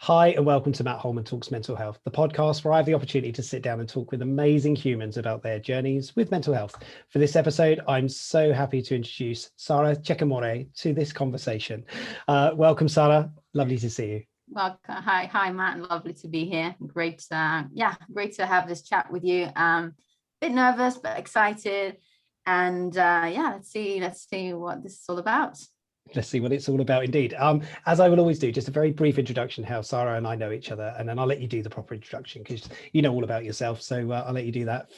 Hi, and welcome to Matt Holman Talks Mental Health, the podcast where I have the opportunity to sit down and talk with amazing humans about their journeys with mental health. For this episode, I'm so happy to introduce Sara Cecamore to this conversation. Welcome, Sara. Lovely to see you. Welcome. Hi, Matt. Lovely to be here. Great to have this chat with you. Bit nervous, but excited. And let's see what this is all about. Let's see what it's all about indeed. As I will always do, just a very brief introduction how Sara and I know each other, and then I'll let you do the proper introduction because you know all about yourself. So I'll let you do that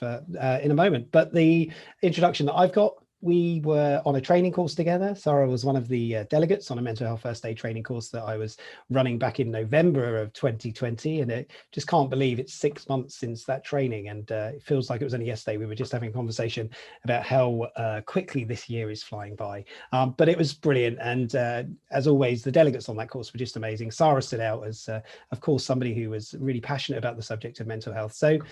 in a moment. But the introduction that I've got, we were on a training course together. Sara was one of the delegates on a mental health first aid training course that I was running back in November of 2020. And it just can't believe it's 6 months since that training. And it feels like it was only yesterday. We were just having a conversation about how quickly this year is flying by. But it was brilliant. And as always, the delegates on that course were just amazing. Sara stood out as, of course, somebody who was really passionate about the subject of mental health. So it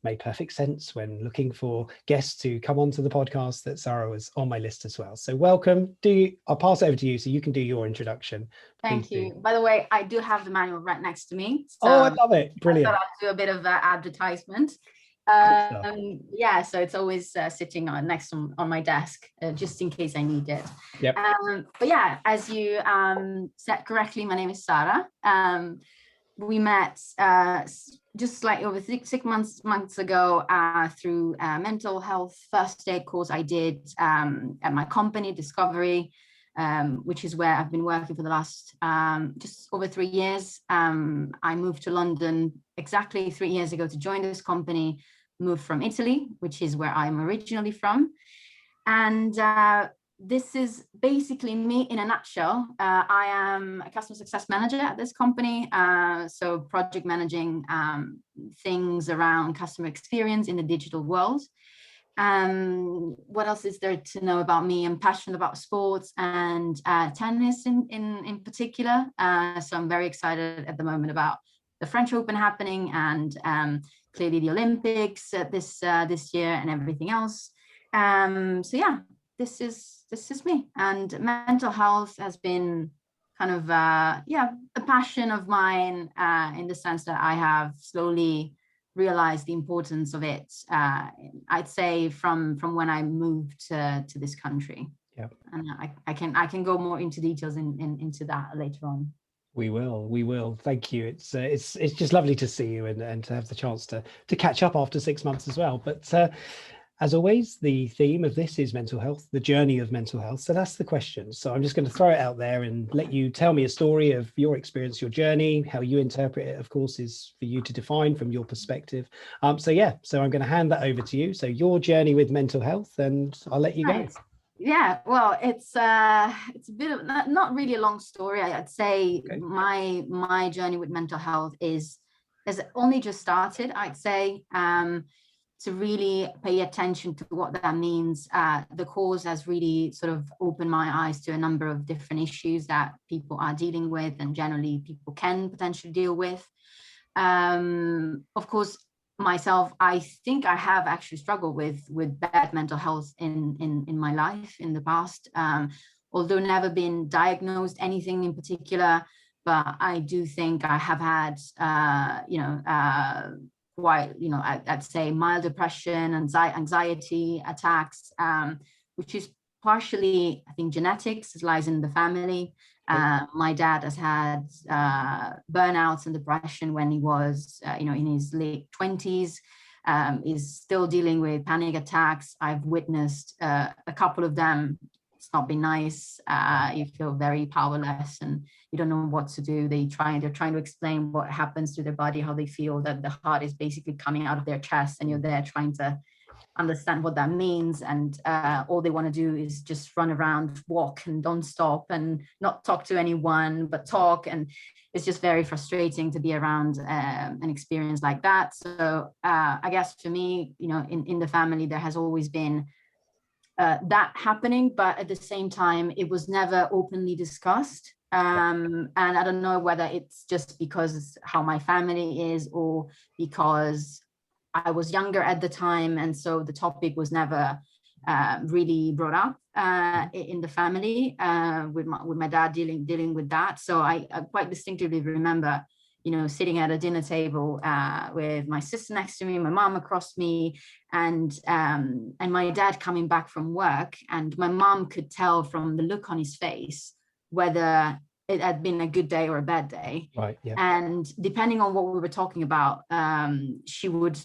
made perfect sense when looking for guests to come onto the podcast that Sara was on my list as well. So welcome. I'll pass it over to you so you can do your introduction. Thank you. By the way, I do have the manual right next to me. So I love it. Brilliant. I thought I'll do a bit of advertisement. So it's always sitting next on my desk just in case I need it. Yep. But yeah, as you said correctly, my name is Sara. We met just like over six months ago through a mental health first aid course I did at my company, Discovery, which is where I've been working for the last just over 3 years. I moved to London exactly 3 years ago to join this company, moved from Italy, which is where I'm originally from. And this is basically me in a nutshell. I am a customer success manager at this company. So project managing things around customer experience in the digital world. What else is there to know about me? I'm passionate about sports and tennis in particular. So I'm very excited at the moment about the French Open happening and clearly the Olympics this year and everything else. This is me, and mental health has been kind of a passion of mine in the sense that I have slowly realized the importance of it. I'd say from when I moved to this country. Yeah, and I can go more into details into that later on. We will. Thank you. It's just lovely to see you and to have the chance to catch up after 6 months as well. But as always, the theme of this is mental health, the journey of mental health. So that's the question. So I'm just going to throw it out there and let you tell me a story of your experience, your journey, how you interpret it, of course, is for you to define from your perspective. So I'm going to hand that over to you. So your journey with mental health, and I'll let you go. Yeah, well, it's a bit of not really a long story. I'd say okay. My journey with mental health has only just started, I'd say. To really pay attention to what that means. The course has really sort of opened my eyes to a number of different issues that people are dealing with and generally people can potentially deal with. Of course, myself, I think I have actually struggled with bad mental health in my life in the past, although never been diagnosed anything in particular, but I do think I have had, quite, I'd say mild depression, anxiety attacks, which is partially, I think, genetics. It lies in the family. My dad has had burnouts and depression when he was, in his late 20s. Is still dealing with panic attacks. I've witnessed a couple of them. It's not been nice. You feel very powerless and you don't know what to do. They're trying to explain what happens to their body, how they feel that the heart is basically coming out of their chest, and you're there trying to understand what that means. And all they want to do is just run around, walk, and don't stop, and not talk to anyone, but talk. And it's just very frustrating to be around an experience like that. So I guess for me, in the family, there has always been that happening, but at the same time, it was never openly discussed. And I don't know whether it's just because how my family is, or because I was younger at the time, and so the topic was never really brought up in the family with my dad dealing with that. So I quite distinctively remember sitting at a dinner table with my sister next to me, my mom across me, and my dad coming back from work, and my mom could tell from the look on his face whether it had been a good day or a bad day. Right. Yeah. And depending on what we were talking about, she would,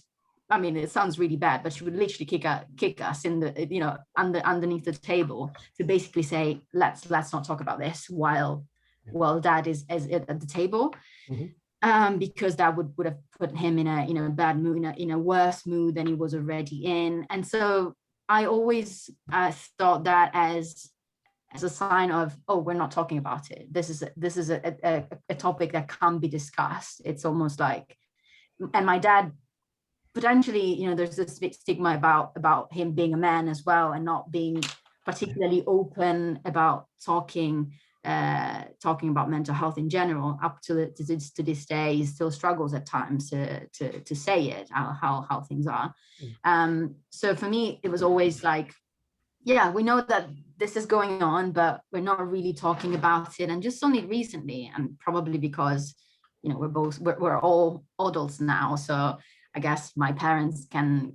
I mean, it sounds really bad, but she would literally kick us in the, underneath the table to basically say, let's not talk about this while dad is at the table. Mm-hmm. Because that would have put him in a bad mood, in a worse mood than he was already in. And so I always thought that as a sign of, oh, we're not talking about it. This is a topic that can't be discussed. It's almost like, and my dad potentially, there's this big stigma about him being a man as well, and not being particularly open about talking about mental health in general. Up to this day, he still struggles at times to say it, how things are. So for me, it was always like, yeah, we know that this is going on, but we're not really talking about it. And just only recently, and probably because, we're all adults now. So I guess my parents can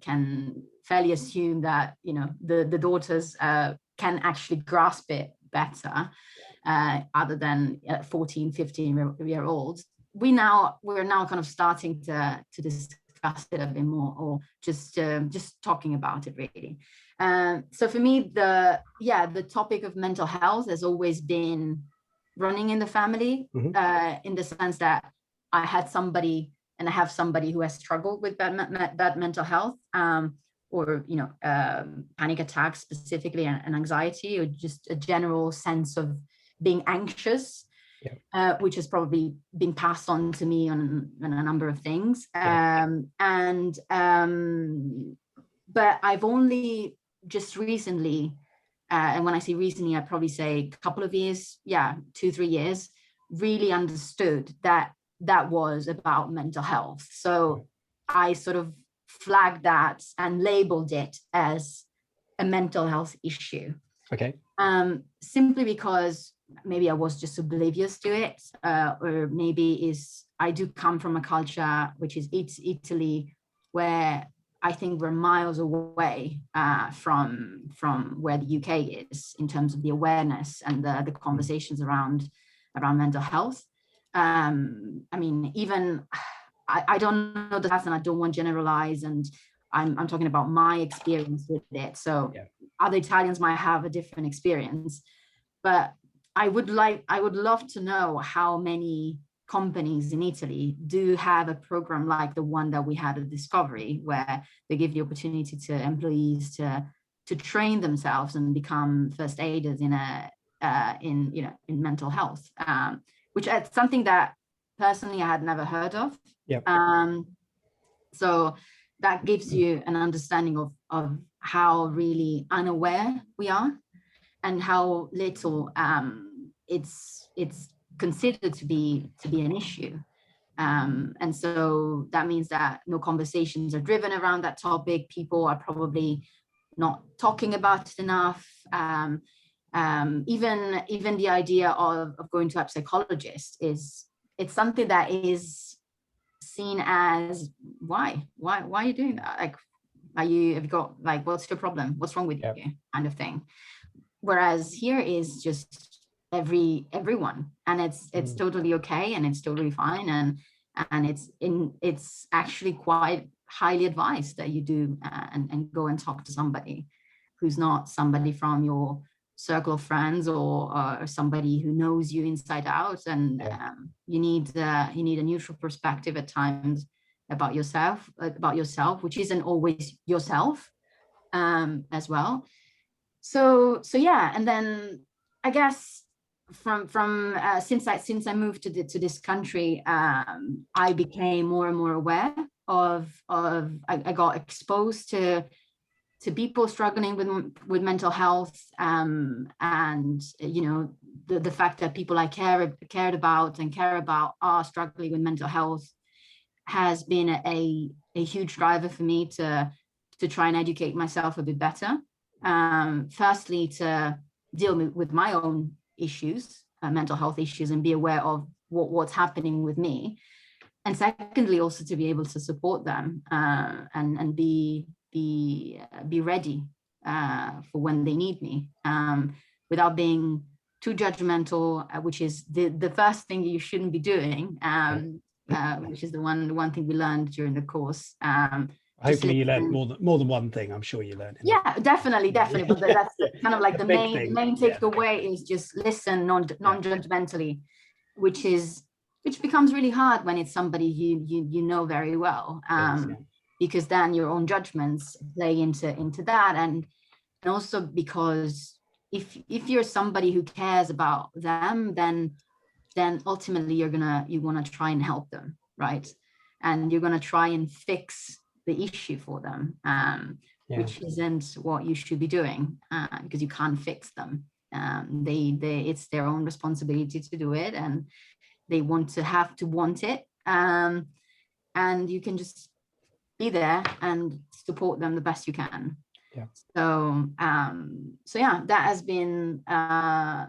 fairly assume that, the daughters can actually grasp it better, other than 14, 15-year-olds. We're now kind of starting to discuss it a bit more, or just talking about it, really. So for me, the topic of mental health has always been running in the family, mm-hmm. In the sense that I had somebody, and I have somebody who has struggled with bad mental health, or panic attacks specifically, and anxiety, or just a general sense of being anxious. Yeah. Which has probably been passed on to me on a number of things. Yeah. But I've only just recently, and when I say recently, I probably say a couple of years, 2-3 years, really understood that was about mental health. So I sort of flagged that and labeled it as a mental health issue. Okay. Simply because maybe I was just oblivious to it, or maybe I do come from a culture which is Italy, where I think we're miles away from where the UK is in terms of the awareness and the conversations around mental health. I mean, even I don't know the past, and I don't want to generalize, and I'm talking about my experience with it. So other Italians might have a different experience, but I would love to know how many companies in Italy do have a program like the one that we had at Discovery, where they give the opportunity to employees to train themselves and become first aiders in mental health, which is something that personally I had never heard of. So that gives you an understanding of how really unaware we are, and how little it's considered to be an issue. And so that means that no conversations are driven around that topic. People are probably not talking about it enough. Even the idea of going to a psychologist it's something that is seen as why are you doing that? Like, have you got, like, what's your problem? What's wrong with you? Kind of thing. Whereas here is just everyone, and it's totally okay, and it's totally fine, and it's actually quite highly advised that you do and go and talk to somebody who's not somebody from your circle of friends, or somebody who knows you inside out, and you need a neutral perspective at times about yourself, which isn't always yourself, as well. So yeah, and then I guess from since I moved to this country, I became more and more aware of I got exposed to people struggling with mental health, and the fact that people I cared about and care about are struggling with mental health has been a huge driver for me to try and educate myself a bit better. Firstly, to deal with my own issues, mental health issues, and be aware of what's happening with me. and secondly, also to be able to support them, and be ready for when they need me, without being too judgmental, which is the first thing you shouldn't be doing, which is the one thing we learned during the course. Hopefully you learned more than one thing. I'm sure you learned. Yeah, definitely. But that's kind of like the main takeaway is just listen non-judgmentally, which becomes really hard when it's somebody you know very well, because then your own judgments play into that, and also because if you're somebody who cares about them, then ultimately you want to try and help them, right? And you're going to try and fix the issue for them, which isn't what you should be doing, because you can't fix them. It's their own responsibility to do it, and they want it, and you can just be there and support them the best you can. So yeah, that has been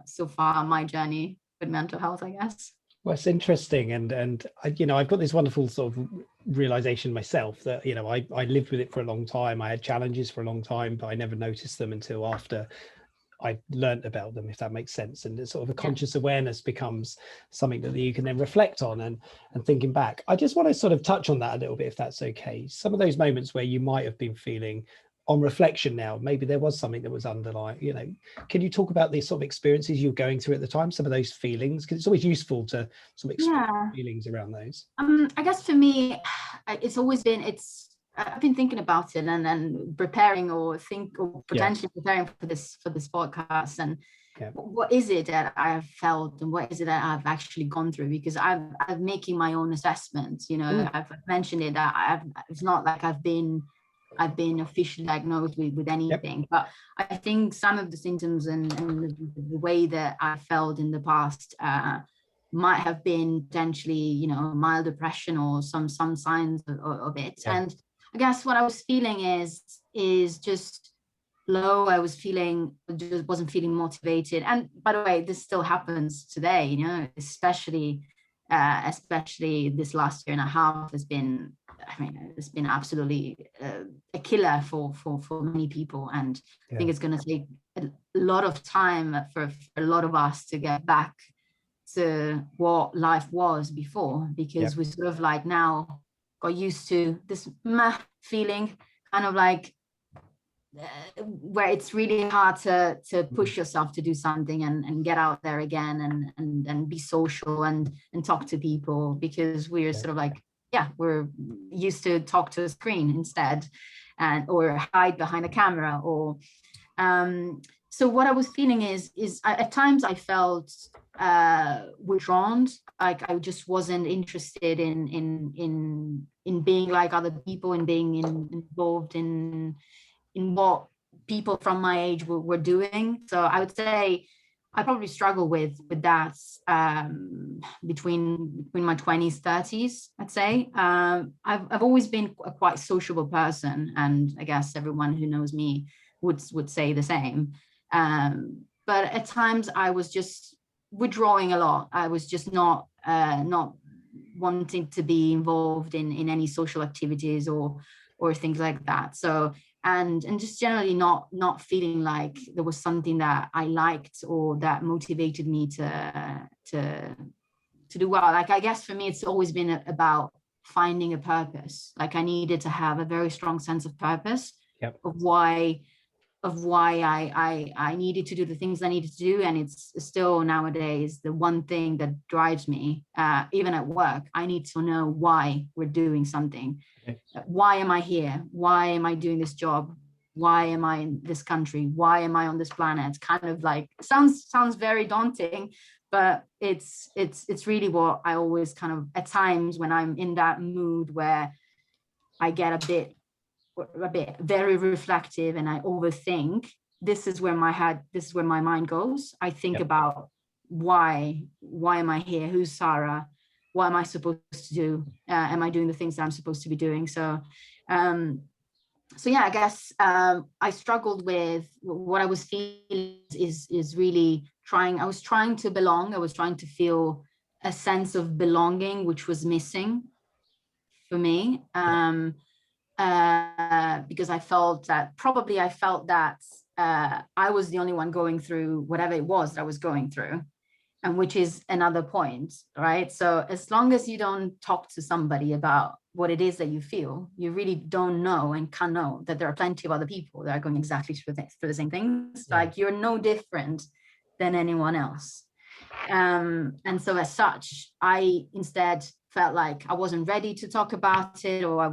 so far my journey with mental health, I guess. Well, it's interesting, and I've got this wonderful sort of realization myself that I lived with it for a long time. I had challenges for a long time, but I never noticed them until after I learned about them, if that makes sense. And it's sort of a conscious awareness becomes something that you can then reflect on, and thinking back. I just want to sort of touch on that a little bit, if that's okay. Some of those moments where you might have been feeling, on reflection now, maybe there was something that was underlying, can you talk about these sort of experiences you were going through at the time, some of those feelings? Because it's always useful to sort of explore feelings around those. I guess for me, it's always been, I've been thinking about it and then preparing or potentially preparing for this podcast, and what is it that I've felt and what is it that I've actually gone through, because I'm making my own assessments. I've mentioned it that it's not like I've been officially diagnosed with anything, but I think some of the symptoms and the way that I felt in the past might have been potentially, mild depression or some signs of it. And I guess what I was feeling is just low. I just wasn't feeling motivated. And by the way, this still happens today, especially this last year and a half has been, it's been absolutely a killer for many people. And I think it's going to take a lot of time for a lot of us to get back to what life was before, because we sort of like now got used to this feeling, kind of like where it's really hard to push yourself to do something and get out there again and be social and talk to people, because we're sort of like, we're used to talk to a screen instead, or hide behind a camera, or so what I was feeling is at times I felt withdrawn, like I just wasn't interested in being like other people and being involved in what people from my age were doing. So I would say I probably struggle with that between my 20s, 30s, I'd say. I've always been a quite sociable person, and I guess everyone who knows me would say the same. But at times I was just withdrawing a lot. I was just not wanting to be involved in any social activities or things like that. So and just generally not feeling like there was something that I liked or that motivated me to do well. Like, I guess for me, it's always been about finding a purpose. Like, I needed to have a very strong sense of purpose of why I needed to do the things I needed to do. And it's still nowadays the one thing that drives me, even at work. I need to know why we're doing something. Why am I here? Why am I doing this job? Why am I in this country? Why am I on this planet? It's kind of like, sounds very daunting, but it's really what I always kind of, at times when I'm in that mood where I get a bit very reflective and I overthink, this is where my mind goes. I think about why am I here? Who's Sara? What am I supposed to do? Am I doing the things that I'm supposed to be doing? So I guess I struggled with what I was feeling is really I was trying to belong. I was trying to feel a sense of belonging, which was missing. for me, because I felt that I was the only one going through whatever it was that I was going through, and which is another point, right? So as long as you don't talk to somebody about what it is that you feel, you really don't know and can't know that there are plenty of other people that are going exactly through the same things. Yeah. Like you're no different than anyone else. And so as such, I instead felt like I wasn't ready to talk about it, or I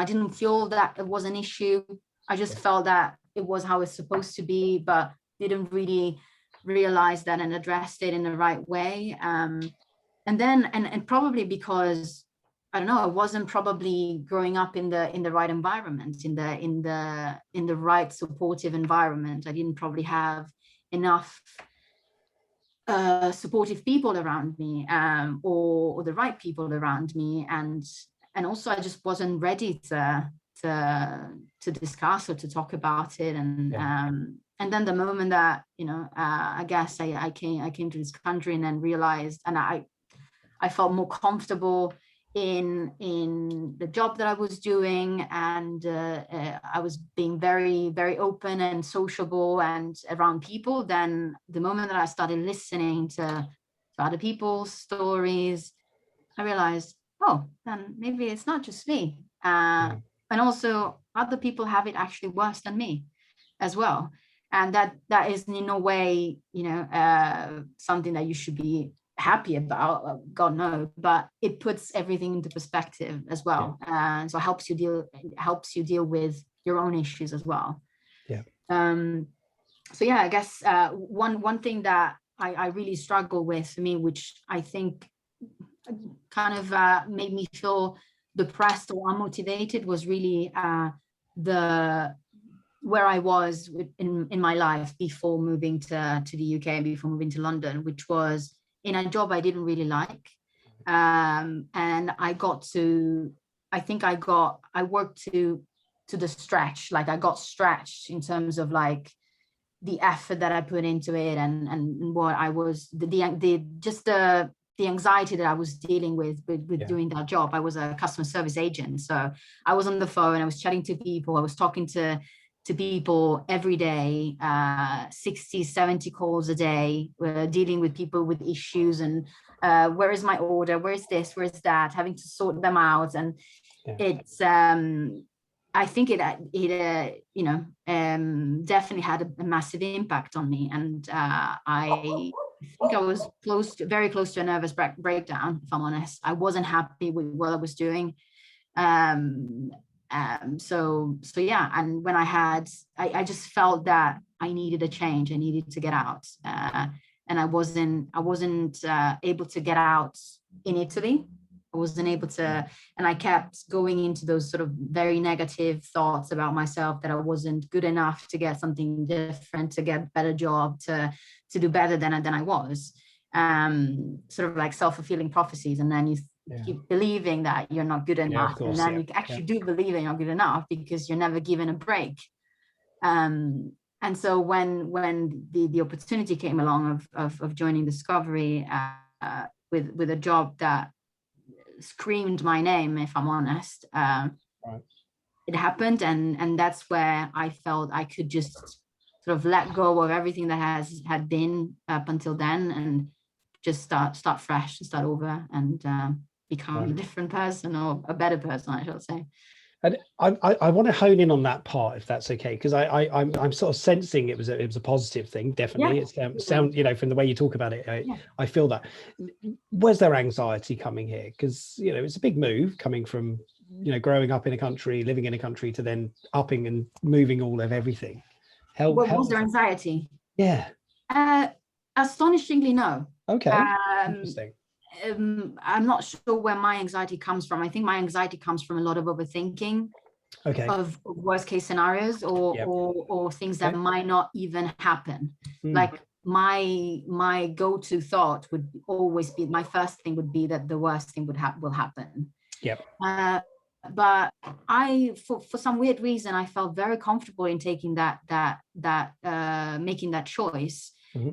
didn't feel that it was an issue. I just felt that it was how it's supposed to be, but didn't really realize that and addressed it in the right way. And probably because, I don't know, I wasn't probably growing up in the right environment, in the right supportive environment. I didn't probably have enough supportive people around me, or the right people around me, and also I just wasn't ready to discuss or to talk about it. And then the moment that, I guess I came to this country and then realized, and I felt more comfortable in the job that I was doing, and I was being very, very open and sociable and around people. Then the moment that I started listening to other people's stories, I realized, oh, then maybe it's not just me. And also other people have it actually worse than me as well. And that is in no way, something that you should be happy about, God no, but it puts everything into perspective as well. And so it helps you deal with your own issues as well. So I guess one thing that I really struggle with, for me, which I think kind of made me feel depressed or unmotivated, was really where I was in my life before moving to the UK, before moving to London, which was in a job I didn't really like. And I worked to the stretch. Like I got stretched in terms of like the effort that I put into it, and what I was, the anxiety that I was dealing with doing that job. I was a customer service agent. So I was on the phone, I was chatting to people, I was talking to people every day, 60, 70 calls a day, dealing with people with issues, and where is my order? Where is this? Where is that? Having to sort them out. And it's, I think it definitely had a massive impact on me. And I think I was very close to a nervous breakdown, if I'm honest. I wasn't happy with what I was doing. So yeah, and when I just felt that I needed a change. I needed to get out, and I wasn't able to get out in Italy. I wasn't able to, and I kept going into those sort of very negative thoughts about myself, that I wasn't good enough to get something different, to get a better job, to do better than I was. Sort of like self-fulfilling prophecies, and then you keep believing that you're not good enough, and then you actually do believe that you're not good enough because you're never given a break. And so when the opportunity came along of joining Discovery, with a job that screamed my name, if I'm honest, it happened, and that's where I felt I could just sort of let go of everything that had been up until then, and just start fresh, start over, and become a different person, or a better person, I should say. And I want to hone in on that part, if that's okay, because I'm sort of sensing it was a positive thing. Definitely, it's sound, from the way you talk about it, I feel that. Was there anxiety coming here? Because it's a big move coming from growing up in a country, living in a country, to then upping and moving all of everything. Was there anxiety? Yeah. Astonishingly, no. Okay. Interesting. I'm not sure where my anxiety comes from. I think my anxiety comes from a lot of overthinking of worst case scenarios, or things that might not even happen. Like my go-to thought would always be, my first thing would be that the worst thing will happen. But for some weird reason, I felt very comfortable in taking that making that choice,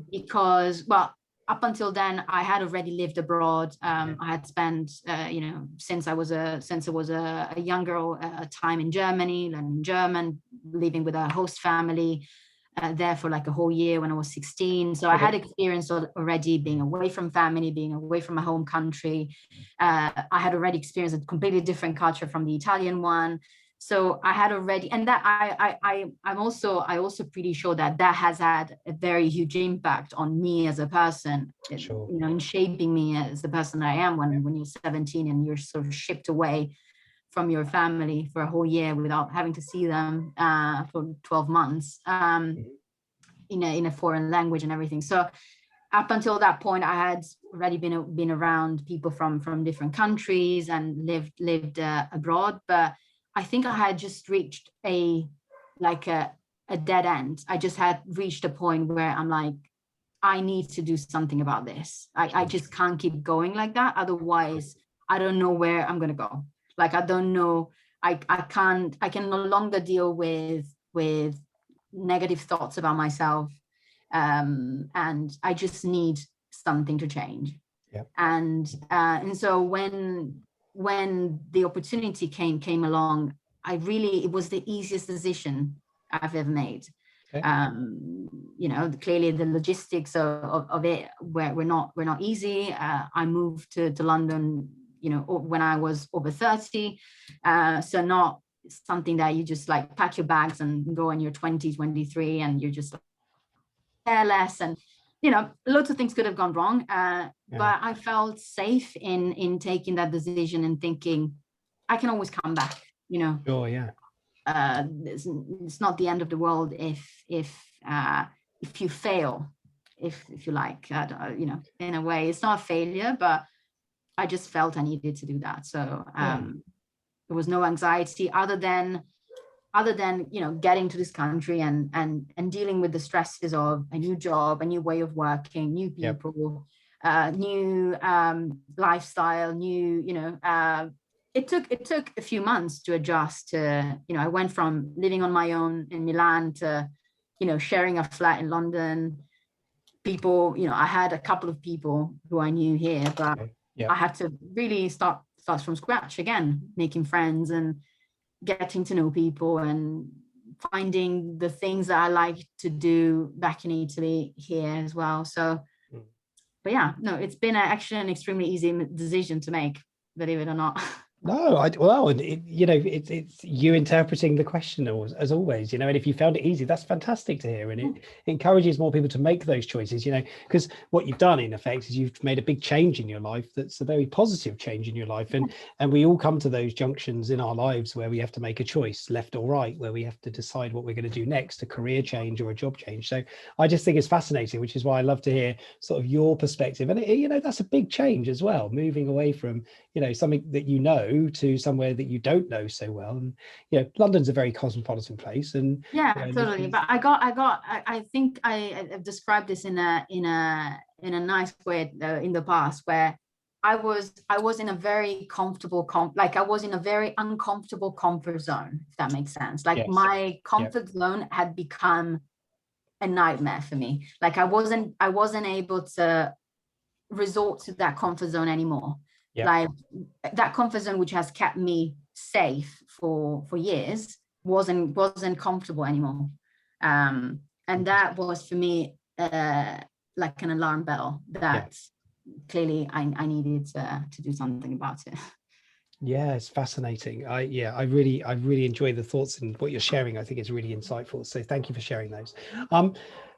because, well, up until then, I had already lived abroad. I had spent, since I was a young girl, time in Germany, learning German, living with a host family there for like a whole year when I was 16. So I had experience already being away from family, being away from my home country. I had already experienced a completely different culture from the Italian one. So I had already, and that I'm also pretty sure that has had a very huge impact on me as a person, Sure. in shaping me as the person I am when you're 17 and you're sort of shipped away from your family for a whole year without having to see them for 12 months in a foreign language and everything. So up until that point, I had already been around people from different countries and lived abroad, but I think I had just reached a dead end. I just had reached a point where I'm like, I need to do something about this. I just can't keep going like that. Otherwise, I don't know where I'm gonna go. Like, I don't know. I can no longer deal with negative thoughts about myself. And I just need something to change. Yeah. And so when the opportunity came along, it was the easiest decision I've ever made. Okay. Clearly the logistics of it were not easy. I moved to London, when I was over 30. So not something that you just like pack your bags and go in your 20, 23 and you're just careless, and lots of things could have gone wrong, but I felt safe in taking that decision and thinking I can always come back. Sure. Yeah. It's not the end of the world if you fail, if you like, in a way it's not a failure, but I just felt I needed to do that. So there was no anxiety other than getting to this country and dealing with the stresses of a new job, a new way of working, new people, new lifestyle, it took a few months to adjust to, I went from living on my own in Milan to, sharing a flat in London. People, I had a couple of people who I knew here, but I had to really start from scratch again, making friends and getting to know people and finding the things that I like to do back in Italy here as well. So, but yeah, no, it's been actually an extremely easy decision to make, believe it or not. No, it's you interpreting the question as always, and if you found it easy, that's fantastic to hear. And it encourages more people to make those choices, because what you've done in effect is you've made a big change in your life. That's a very positive change in your life. And we all come to those junctions in our lives where we have to make a choice, left or right, where we have to decide what we're going to do next, a career change or a job change. So I just think it's fascinating, which is why I love to hear sort of your perspective. And that's a big change as well, moving away from, something that to somewhere that you don't know so well. And London's a very cosmopolitan place, and totally. But I think I've described this in a nice way in the past, where I was in a very comfortable I was in a very uncomfortable comfort zone, if that makes sense. Like my comfort zone had become a nightmare for me. Like I wasn't able to resort to that comfort zone anymore. Like that comfort zone, which has kept me safe for years, wasn't comfortable anymore. And that was for me like an alarm bell that clearly I needed to do something about it. Yeah, it's fascinating. I really enjoy the thoughts and what you're sharing. I think it's really insightful. So thank you for sharing those.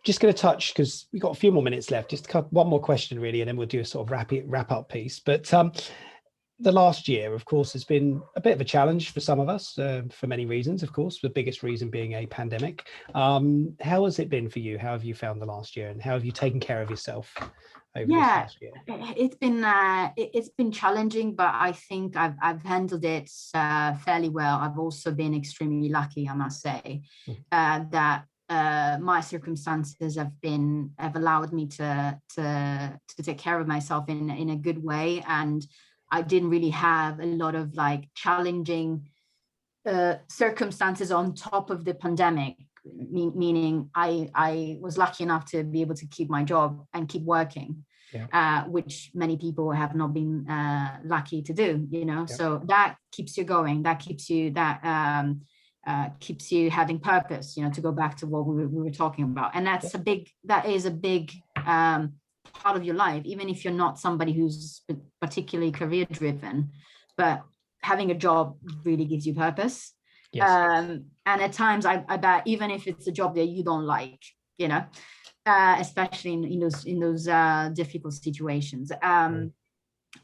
Just going to touch, because we've got a few more minutes left, just one more question really, and then we'll do a sort of wrap up piece. But the last year, of course, has been a bit of a challenge for some of us for many reasons, of course, the biggest reason being a pandemic. How has it been for you? How have you found the last year, and how have you taken care of yourself over this last year? It's been challenging, but I think I've handled it fairly well. I've also been extremely lucky, I must say, that my circumstances have allowed me to take care of myself in a good way, and I didn't really have a lot of like challenging circumstances on top of the pandemic. Meaning, I was lucky enough to be able to keep my job and keep working. which many people have not been lucky to do, you know. Yeah. So that keeps you going, that keeps you keeps you having purpose, you know, to go back to what we were talking about. And that is a big part of your life, even if you're not somebody who's particularly career driven, but having a job really gives you purpose. Yes. And at times I bet even if it's a job that you don't like, you know, especially in those difficult situations.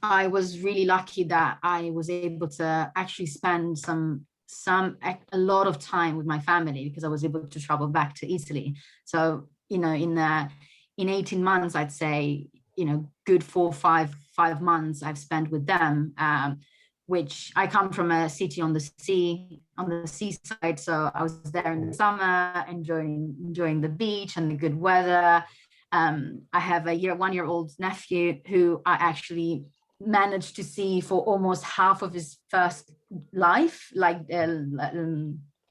I was really lucky that I was able to actually spend a lot of time with my family, because I was able to travel back to Italy. So, you know, in 18 months, I'd say, you know, good 5 months I've spent with them, which I come from a city on the seaside. So I was there in the summer, enjoying the beach and the good weather. I have a 1-year-old nephew who I actually managed to see for almost half of his first life, like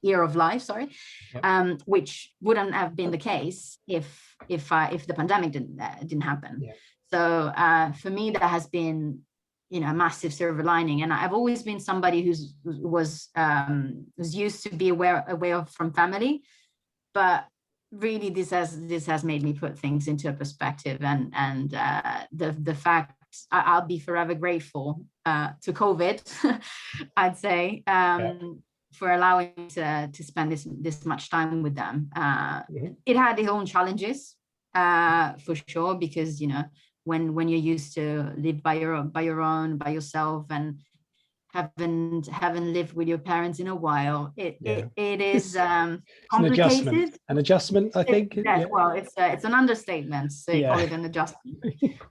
year of life, sorry. Yep. Which wouldn't have been the case if the pandemic didn't happen. Yeah. So for me, that has been, you know, a massive silver lining. And I've always been somebody was used to be away from family, but really this has made me put things into a perspective, and the fact I'll be forever grateful to COVID, I'd say, for allowing me to spend this much time with them. It had its own challenges, for sure, because, you know, when you're used to live by yourself, and haven't lived with your parents in a while, it is complicated. An adjustment, I think. Well, it's an understatement, so you call it an adjustment.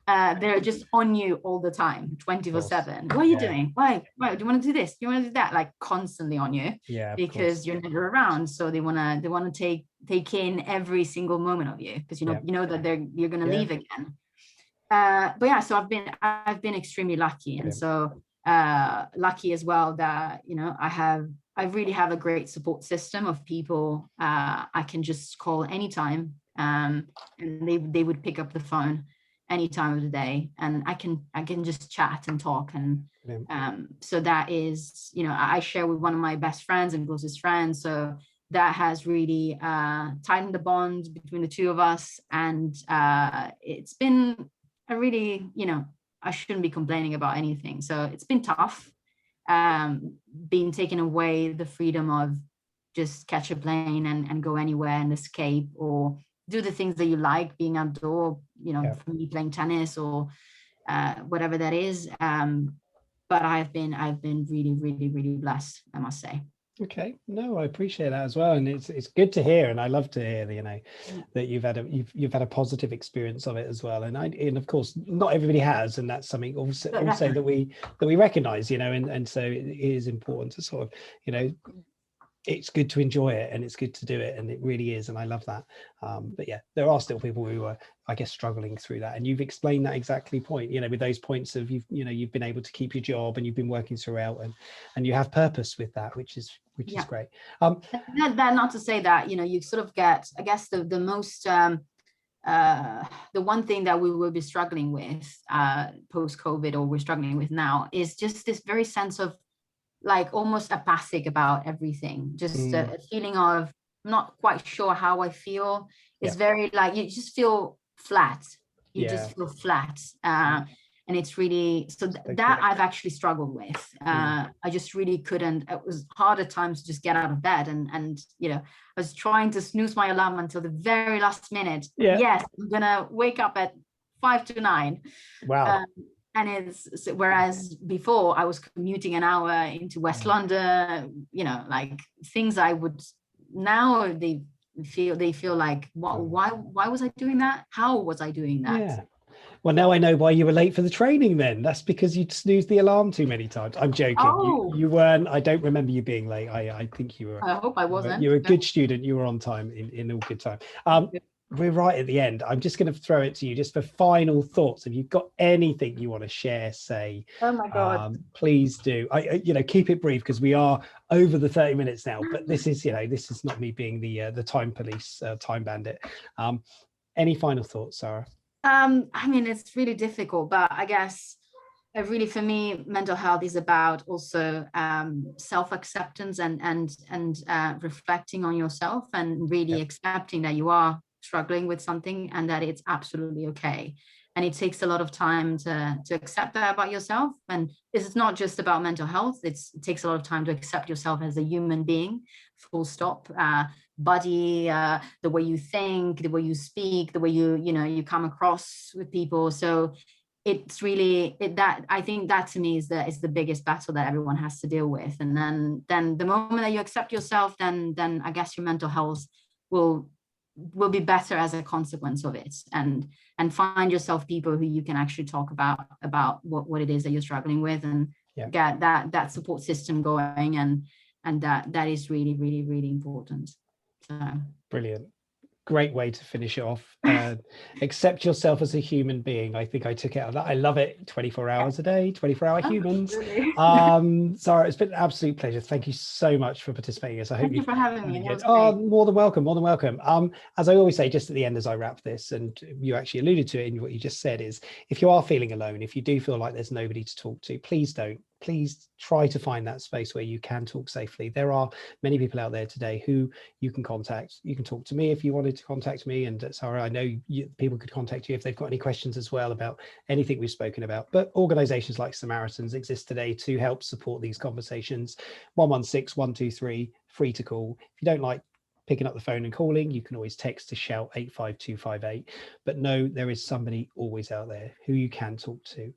They're just on you all the time, 24/7. What are you doing? Why do you want to do this? Do you want to do that? Like constantly on you, because you're never around. So they want to take in every single moment of you, because you know that you're going to leave again. But so I've been extremely lucky, and so lucky as well that, you know, I really have a great support system of people I can just call anytime, and they would pick up the phone any time of the day, and I can just chat and talk, and so that is, you know, I share with one of my best friends and closest friends, so that has really tightened the bond between the two of us, and it's been a really, you know, I shouldn't be complaining about anything. So it's been tough, being taken away the freedom of just catch a plane and go anywhere and escape, or do the things that you like, being outdoor, you know, for me, playing tennis or whatever that is. But I've been really, really, really blessed, I must say. Okay, no, I appreciate that as well, and it's good to hear, and I love to hear that, you know, that you've had a positive experience of it as well, and of course not everybody has, and that's something also that we recognize, you know, and so it is important to sort of, you know, it's good to enjoy it, and it's good to do it, and it really is, and I love that. But yeah, there are still people who are, I guess, struggling through that, and you've explained that exactly point, you know, with those points of you've been able to keep your job, and you've been working throughout, and you have purpose with that, which is great. That not to say that, you know, you sort of get, I guess, the most the one thing that we will be struggling with post-COVID, or we're struggling with now, is just this very sense of like almost apathic about everything, just a feeling of not quite sure how I feel. It's very like you just feel flat. Just feel flat. And it's really, so that I've actually struggled with. I just really couldn't, it was hard at times to just get out of bed, and you know, I was trying to snooze my alarm until the very last minute. Yes, I'm gonna wake up at 5 to 9. Wow. And whereas before I was commuting an hour into West London, you know, like things I would now, they feel like, why was I doing that? How was I doing that? Yeah. Well, now I know why you were late for the training then. That's because you'd snoozed the alarm too many times. I'm joking. Oh. You weren't. I don't remember you being late. I think you were. I hope I wasn't. You were a good student. You were on time in all good time. We're right at the end. I'm just going to throw it to you just for final thoughts. If you've got anything you want to share, say, oh my God, please do. You know, keep it brief, because we are over the 30 minutes now, but this is, you know, this is not me being the time police, time bandit. Any final thoughts, Sara? I mean, it's really difficult, but I guess really for me, mental health is about also self-acceptance and reflecting on yourself and really Yep. accepting that you are struggling with something and that it's absolutely okay. And it takes a lot of time to accept that about yourself. And this is not just about mental health. It takes a lot of time to accept yourself as a human being, full stop. Body, the way you think, the way you speak, the way you come across with people. So it's really that I think that to me is the biggest battle that everyone has to deal with. And then the moment that you accept yourself, then I guess your mental health will be better as a consequence of it, and find yourself people who you can actually talk about what it is that you're struggling with, and get that support system going, and that is really, really, really important. So Brilliant. Great way to finish it off. Accept yourself as a human being. I think I took it out of that. I love it. 24 hours a day, 24-hour humans. Sara, it's been an absolute pleasure. Thank you so much for participating. I hope Thank you for having me. More than welcome, more than welcome. As I always say, just at the end as I wrap this, and you actually alluded to it in what you just said, is if you are feeling alone, if you do feel like there's nobody to talk to, please don't. Please try to find that space where you can talk safely. There are many people out there today who you can contact. You can talk to me if you wanted to contact me, and Sara, I know people could contact you if they've got any questions as well about anything we've spoken about. But organizations like Samaritans exist today to help support these conversations. 116 123, free to call. If you don't like picking up the phone and calling, you can always text to shout 85258. But no, there is somebody always out there who you can talk to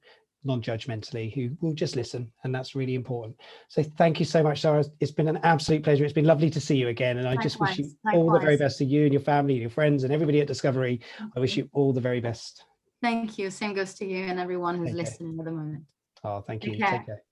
non-judgmentally, who will just listen, and that's really important. So thank you so much, Sara. It's been an absolute pleasure. It's been lovely to see you again, and I just wish you all the very best to you and your family, your friends, and everybody at Discovery. I wish you all the very best. Thank you. Same goes to you and everyone who's listening at the moment. Oh, thank you. Take care.